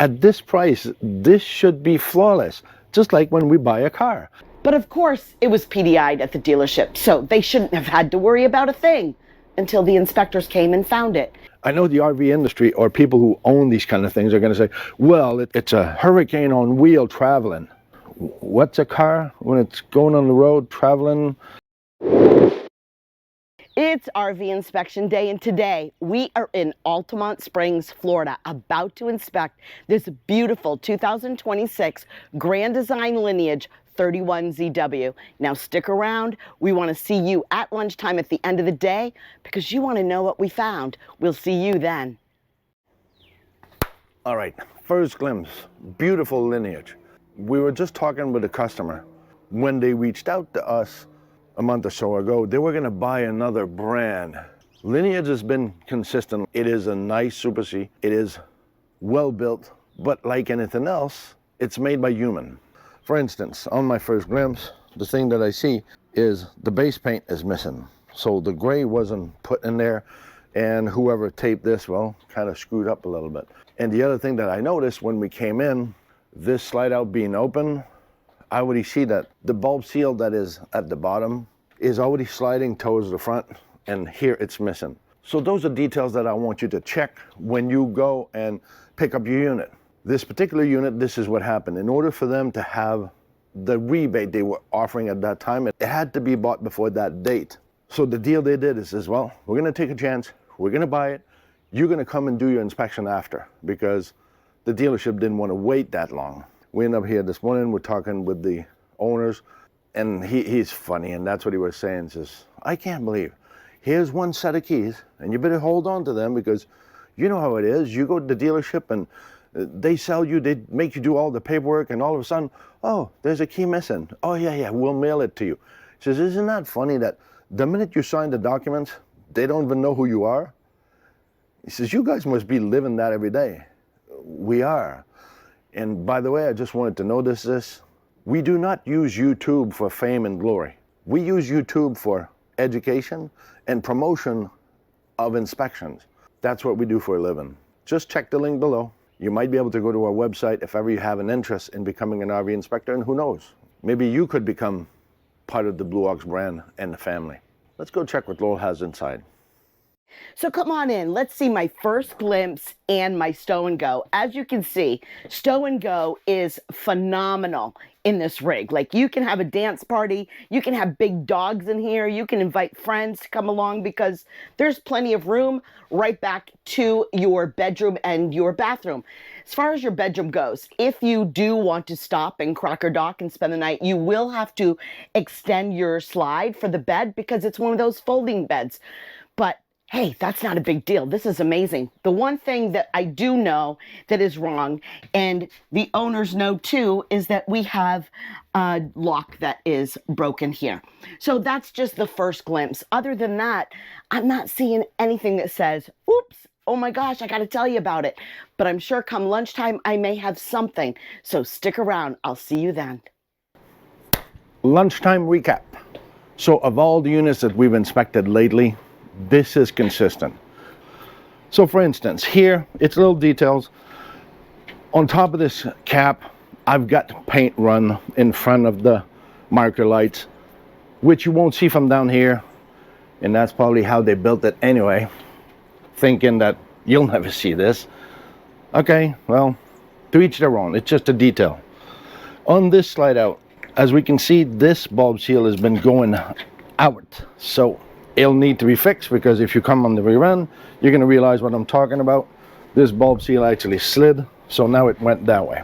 At this price, this should be flawless, just like when we buy a car. But of course, it was PDI'd at the dealership, so they shouldn't have had to worry about a thing until the inspectors came and found it. I know the RV industry or people who own these kind of things are going to say, well, it's a hurricane on wheel traveling. What's a car when it's going on the road traveling? It's RV inspection day, and today we are in Altamonte Springs, Florida, about to inspect this beautiful 2026 Grand Design Lineage 31ZW. Now stick around. We want to see you at lunchtime at the end of the day because you want to know what we found. We'll see you then. All right, first glimpse, beautiful Lineage. We were just talking with a customer. When they reached out to us a month or so ago, they were going to buy another brand. Lineage has been consistent. It is a nice Super C. It is well built, but like anything else, it's made by human. For instance, on my first glimpse, the thing that I see is the base paint is missing. So the gray wasn't put in there, and whoever taped this, well, kind of screwed up a little bit. And the other thing that I noticed when we came in, this slide out being open, I already see that the bulb seal that is at the bottom is already sliding towards the front, and here it's missing. So those are details that I want you to check when you go and pick up your unit. This particular unit, this is what happened. In order for them to have the rebate they were offering at that time, it had to be bought before that date. So the deal they did is, well, we're gonna take a chance, we're gonna buy it, you're gonna come and do your inspection after, because the dealership didn't want to wait that long. We ended up here this morning, we're talking with the owners, and he's funny, and that's what he was saying, says, I can't believe, here's one set of keys, and you better hold on to them, because you know how it is, you go to the dealership and they sell you, they make you do all the paperwork, and all of a sudden, oh, there's a key missing. Oh yeah, we'll mail it to you. He says, isn't that funny that the minute you sign the documents, they don't even know who you are? He says, you guys must be living that every day. We are. And by the way, I just wanted to notice this. We do not use YouTube for fame and glory. We use YouTube for education and promotion of inspections. That's what we do for a living. Just check the link below. You might be able to go to our website if ever you have an interest in becoming an RV inspector, and who knows, maybe you could become part of the Blue Ox brand and the family. Let's go check what Lowell has inside. So come on in, let's see my first glimpse and my stow and go. As you can see, stow and go is phenomenal in this rig. Like, you can have a dance party, you can have big dogs in here, you can invite friends to come along because there's plenty of room right back to your bedroom and your bathroom. As far as your bedroom goes, if you do want to stop and crack or dock and spend the night, you will have to extend your slide for the bed because it's one of those folding beds. But hey, that's not a big deal. This is amazing. The one thing that I do know that is wrong, and the owners know too, is that we have a lock that is broken here. So that's just the first glimpse. Other than that, I'm not seeing anything that says, oops, oh my gosh, I got to tell you about it. But I'm sure come lunchtime, I may have something. So stick around. I'll see you then. Lunchtime recap. So of all the units that we've inspected lately, this is consistent. So for instance, here, it's little details. On top of this cap, I've got paint run in front of the marker lights, which you won't see from down here. And that's probably how they built it anyway, thinking that you'll never see this. Okay, well, to each their own. It's just a detail. On this slide out, as we can see, this bulb seal has been going out. So it'll need to be fixed, because if you come on the rear end, you're going to realize what I'm talking about. This bulb seal actually slid, so now it went that way.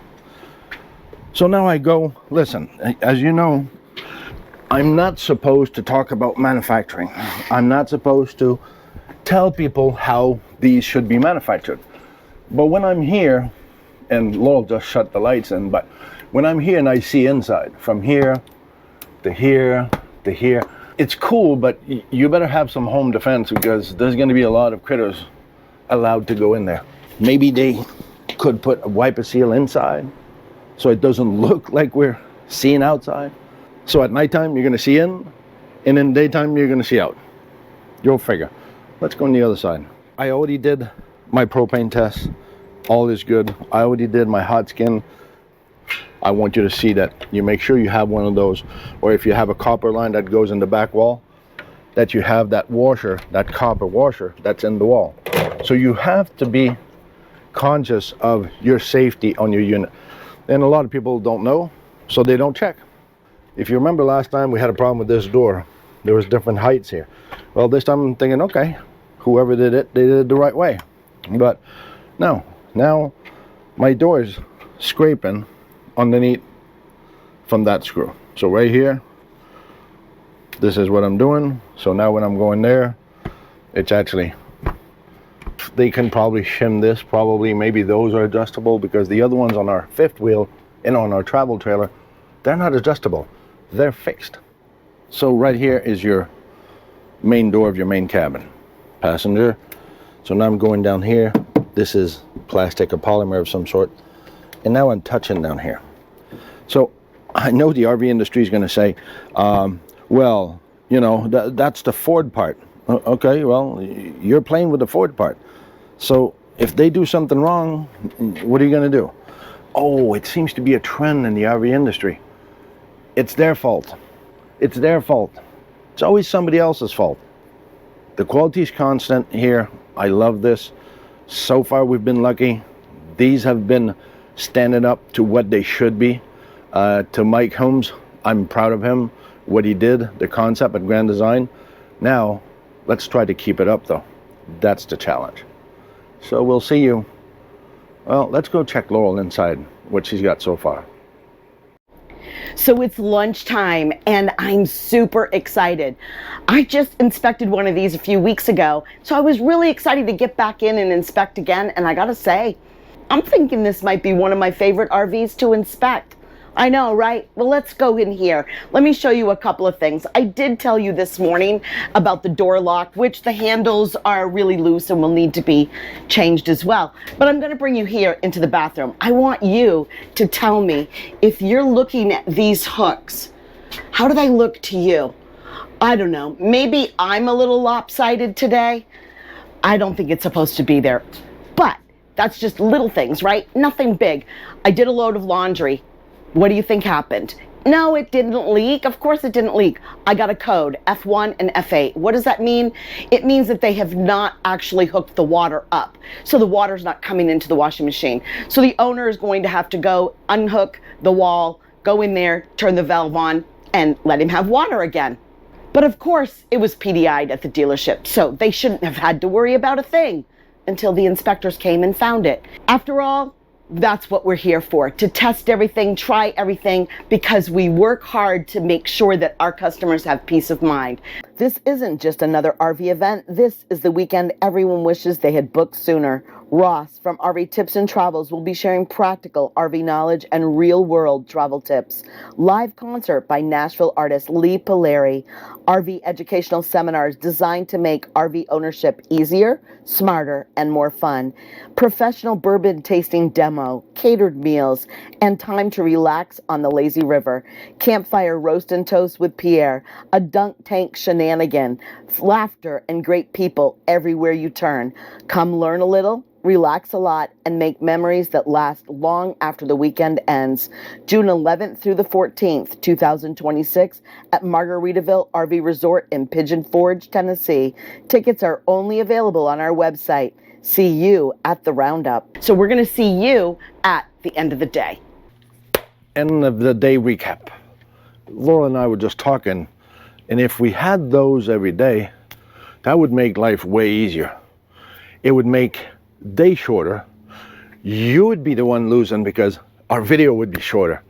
So now I go, listen, as you know, I'm not supposed to talk about manufacturing. I'm not supposed to tell people how these should be manufactured. But when I'm here, and Lowell just shut the lights in, but when I'm here and I see inside, from here to here to here, it's cool, but you better have some home defense, because there's going to be a lot of critters allowed to go in there. Maybe they could put a wiper seal inside so it doesn't look like we're seeing outside. So at nighttime you're going to see in, and in daytime you're going to see out. You'll figure. Let's go on the other side. I already did my propane test, all is good. I already did my hot skin. I want you to see that you make sure you have one of those, or if you have a copper line that goes in the back wall, that you have that washer, that copper washer that's in the wall. So you have to be conscious of your safety on your unit. And a lot of people don't know, so they don't check. If you remember last time we had a problem with this door, there was different heights here. Well, this time I'm thinking, okay, whoever did it, they did it the right way. But no, now my door is scraping underneath from that screw. So right here, this is what I'm doing. So now when I'm going there, it's actually, they can probably shim this, probably, maybe those are adjustable, because the other ones on our fifth wheel and on our travel trailer, they're not adjustable, they're fixed. So right here is your main door of your main cabin, passenger. So now I'm going down here. This is plastic or polymer of some sort. And now I'm touching down here. So I know the RV industry is going to say, well, you know, that's the Ford part. Okay, well, you're playing with the Ford part. So if they do something wrong, what are you going to do? Oh, it seems to be a trend in the RV industry. It's their fault. It's their fault. It's always somebody else's fault. The quality is constant here. I love this. So far we've been lucky. These have been standing up to what they should be. To Mike Holmes, I'm proud of him, what he did, the concept at Grand Design. Now, let's try to keep it up though. That's the challenge. So we'll see you. Well, let's go check Laurel inside, what she's got so far. So it's lunchtime and I'm super excited. I just inspected one of these a few weeks ago, so I was really excited to get back in and inspect again, and I gotta say, I'm thinking this might be one of my favorite RVs to inspect. I know, right? Well, let's go in here. Let me show you a couple of things. I did tell you this morning about the door lock, which the handles are really loose and will need to be changed as well. But I'm going to bring you here into the bathroom. I want you to tell me, if you're looking at these hooks, how do they look to you? I don't know. Maybe I'm a little lopsided today. I don't think it's supposed to be there. But that's just little things, right? Nothing big. I did a load of laundry. What do you think happened? No, it didn't leak. Of course it didn't leak. I got a code, F1 and F8. What does that mean? It means that they have not actually hooked the water up. So the water's not coming into the washing machine. So the owner is going to have to go unhook the wall, go in there, turn the valve on, and let him have water again. But of course, it was PDI'd at the dealership, so they shouldn't have had to worry about a thing until the inspectors came and found it. After all, that's what we're here for, to test everything, try everything, because we work hard to make sure that our customers have peace of mind. This isn't just another RV event. This is the weekend everyone wishes they had booked sooner. Ross from RV Tips and Travels will be sharing practical RV knowledge and real-world travel tips. Live concert by Nashville artist Lee Polari. RV educational seminars designed to make RV ownership easier, smarter, and more fun. Professional bourbon tasting demo, catered meals, and time to relax on the lazy river. Campfire roast and toast with Pierre. A dunk tank shenanigan. Laughter and great people everywhere you turn. Come learn a little, relax a lot, and make memories that last long after the weekend ends. June 11th through the 14th, 2026 at Margaritaville RV Resort in Pigeon Forge, Tennessee. Tickets are only available on our website. See you at the roundup. So we're going to see you at the end of the day. End of the day recap. Laura and I were just talking, and if we had those every day, that would make life way easier. It would make day shorter. You would be the one losing because our video would be shorter.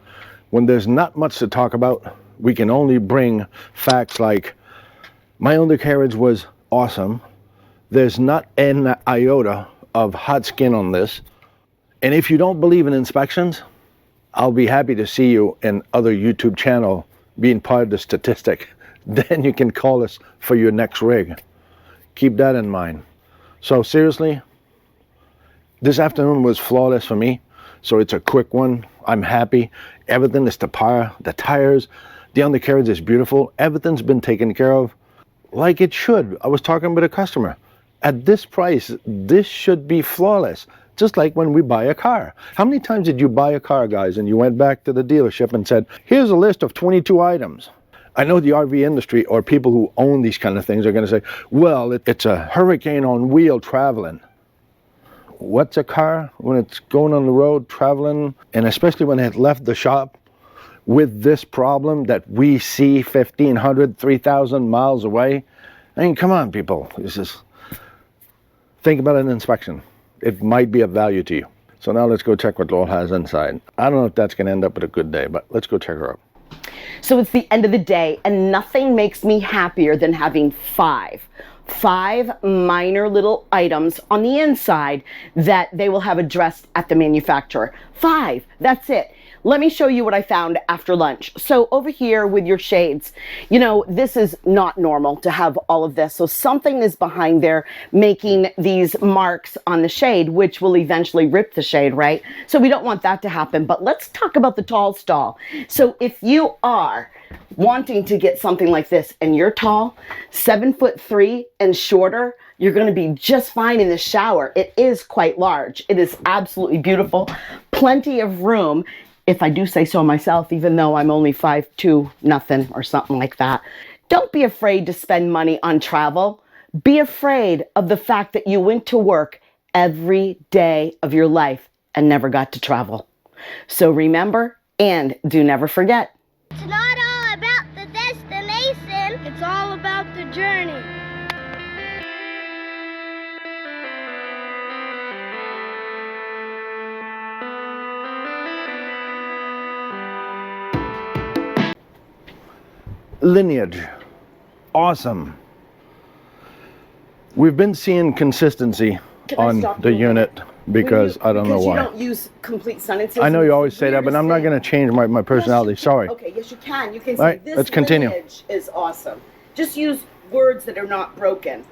When there's not much to talk about, we can only bring facts like, my undercarriage was awesome. There's not an iota of hot skin on this. And if you don't believe in inspections, I'll be happy to see you in other YouTube channel being part of the statistic. Then you can call us for your next rig. Keep that in mind. So seriously, this afternoon was flawless for me. So it's a quick one. I'm happy. Everything is to par. The tires, the undercarriage is beautiful. Everything's been taken care of like it should. I was talking with a customer. At this price, this should be flawless. Just like when we buy a car. How many times did you buy a car, guys, and you went back to the dealership and said, here's a list of 22 items? I know the RV industry or people who own these kind of things are going to say, well, it's a hurricane on wheel traveling. What's a car when it's going on the road traveling, and especially when it left the shop with this problem that we see 1,500, 3,000 miles away? I mean, come on, people. Think about an inspection. It might be of value to you. So now let's go check what Laurel has inside. I don't know if that's going to end up with a good day, but let's go check her out. So it's the end of the day, and nothing makes me happier than having five minor little items on the inside that they will have addressed at the manufacturer. 5, that's it. Let me show you what I found after lunch. So over here with your shades, you know, this is not normal to have all of this. So something is behind there making these marks on the shade, which will eventually rip the shade, right? So we don't want that to happen. But let's talk about the tall stall. So if you are wanting to get something like this and you're tall, 7'3" and shorter, you're going to be just fine in the shower. It is quite large. It is absolutely beautiful. Plenty of room, if I do say so myself, even though I'm only 5'2" nothing or something like that. Don't be afraid to spend money on travel. Be afraid of the fact that you went to work every day of your life and never got to travel. So remember, and do never forget. It's not all about the destination. It's all about the journey. Lineage, awesome. We've been seeing consistency on the unit because I don't know why. Because you don't use complete sentences. I know you always say that, but I'm not going to change my personality. Sorry. Okay, yes you can. You can All say right, this let's continue. lineage is awesome. Just use words that are not broken.